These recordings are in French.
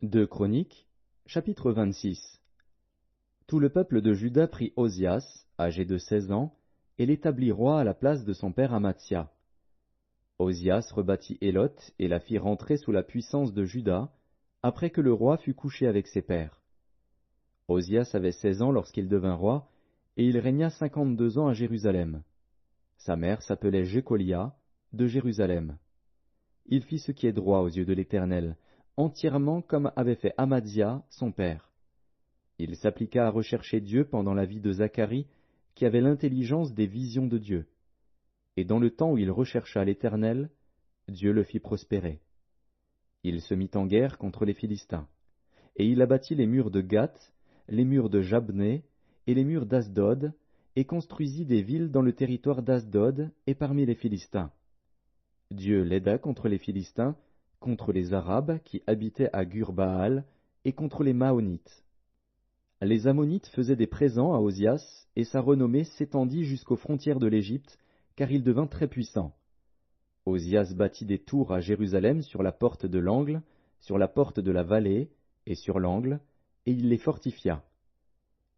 Deux Chroniques, chapitre 26. Tout le peuple de Juda prit Ozias, âgé de 16 ans, et l'établit roi à la place de son père Amathia. Ozias rebâtit Élot et la fit rentrer sous la puissance de Juda, après que le roi fut couché avec ses pères. Ozias avait 16 ans lorsqu'il devint roi, et il régna 52 ans à Jérusalem. Sa mère s'appelait Jécolia, de Jérusalem. Il fit ce qui est droit aux yeux de l'Éternel, entièrement comme avait fait Amathia, son père. Il s'appliqua à rechercher Dieu pendant la vie de Zacharie, qui avait l'intelligence des visions de Dieu. Et dans le temps où il rechercha l'Éternel, Dieu le fit prospérer. Il se mit en guerre contre les Philistins. Et il abattit les murs de Gath, les murs de Jabné et les murs d'Asdod, et construisit des villes dans le territoire d'Asdod et parmi les Philistins. Dieu l'aida contre les Philistins, contre les Arabes qui habitaient à Gur-Baal, et contre les Maonites. Les Ammonites faisaient des présents à Ozias, et sa renommée s'étendit jusqu'aux frontières de l'Égypte, car il devint très puissant. Ozias bâtit des tours à Jérusalem sur la porte de l'angle, sur la porte de la vallée, et sur l'angle, et il les fortifia.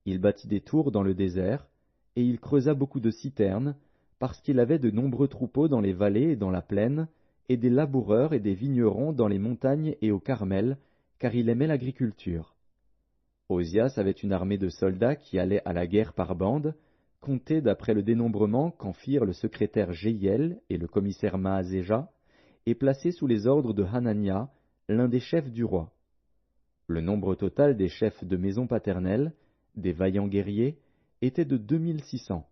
Il bâtit des tours dans le désert, et il creusa beaucoup de citernes, parce qu'il avait de nombreux troupeaux dans les vallées et dans la plaine, et des laboureurs et des vignerons dans les montagnes et au Carmel, car il aimait l'agriculture. Ozias avait une armée de soldats qui allaient à la guerre par bandes, comptés d'après le dénombrement qu'en firent le secrétaire Jéhiel et le commissaire Maazéja, et placés sous les ordres de Hanania, l'un des chefs du roi. Le nombre total des chefs de maison paternelle, des vaillants guerriers, était de 2600.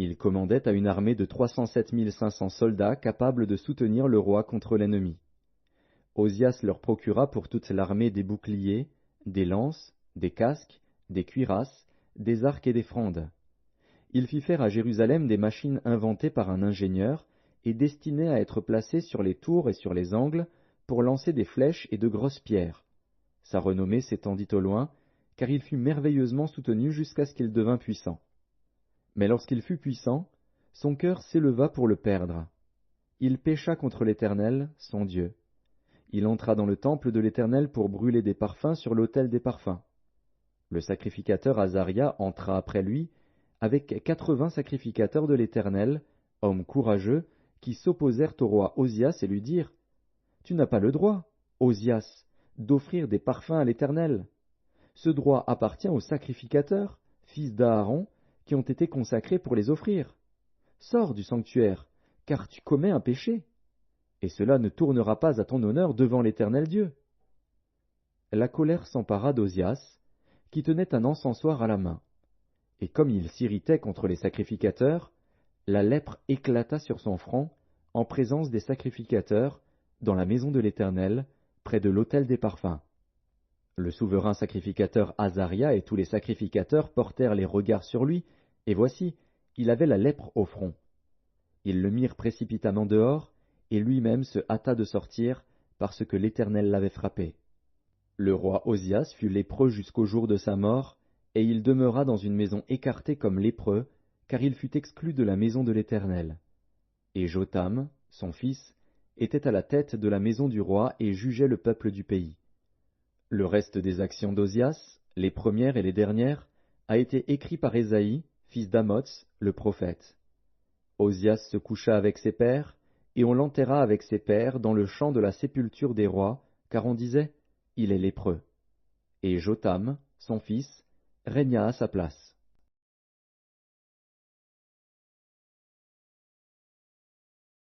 Il commandait à une armée de 307 500 soldats capables de soutenir le roi contre l'ennemi. Ozias leur procura pour toute l'armée des boucliers, des lances, des casques, des cuirasses, des arcs et des frondes. Il fit faire à Jérusalem des machines inventées par un ingénieur et destinées à être placées sur les tours et sur les angles pour lancer des flèches et de grosses pierres. Sa renommée s'étendit au loin, car il fut merveilleusement soutenu jusqu'à ce qu'il devint puissant. Mais lorsqu'il fut puissant, son cœur s'éleva pour le perdre. Il pécha contre l'Éternel, son Dieu. Il entra dans le temple de l'Éternel pour brûler des parfums sur l'autel des parfums. Le sacrificateur Azaria entra après lui, avec 80 sacrificateurs de l'Éternel, hommes courageux, qui s'opposèrent au roi Ozias et lui dirent « Tu n'as pas le droit, Ozias, d'offrir des parfums à l'Éternel. Ce droit appartient aux sacrificateurs, fils d'Aaron, qui ont été consacrés pour les offrir. Sors du sanctuaire, car tu commets un péché, et cela ne tournera pas à ton honneur devant l'Éternel Dieu. » La colère s'empara d'Ozias, qui tenait un encensoir à la main. Et comme il s'irritait contre les sacrificateurs, la lèpre éclata sur son front, en présence des sacrificateurs, dans la maison de l'Éternel, près de l'autel des parfums. Le souverain sacrificateur Azaria et tous les sacrificateurs portèrent les regards sur lui, et voici, il avait la lèpre au front. Ils le mirent précipitamment dehors, et lui-même se hâta de sortir, parce que l'Éternel l'avait frappé. Le roi Ozias fut lépreux jusqu'au jour de sa mort, et il demeura dans une maison écartée comme lépreux, car il fut exclu de la maison de l'Éternel. Et Jotham, son fils, était à la tête de la maison du roi et jugeait le peuple du pays. Le reste des actions d'Ozias, les premières et les dernières, a été écrit par Ésaïe, fils d'Amoz, le prophète. Ozias se coucha avec ses pères, et on l'enterra avec ses pères dans le champ de la sépulture des rois, car on disait, il est lépreux. Et Jotham, son fils, régna à sa place.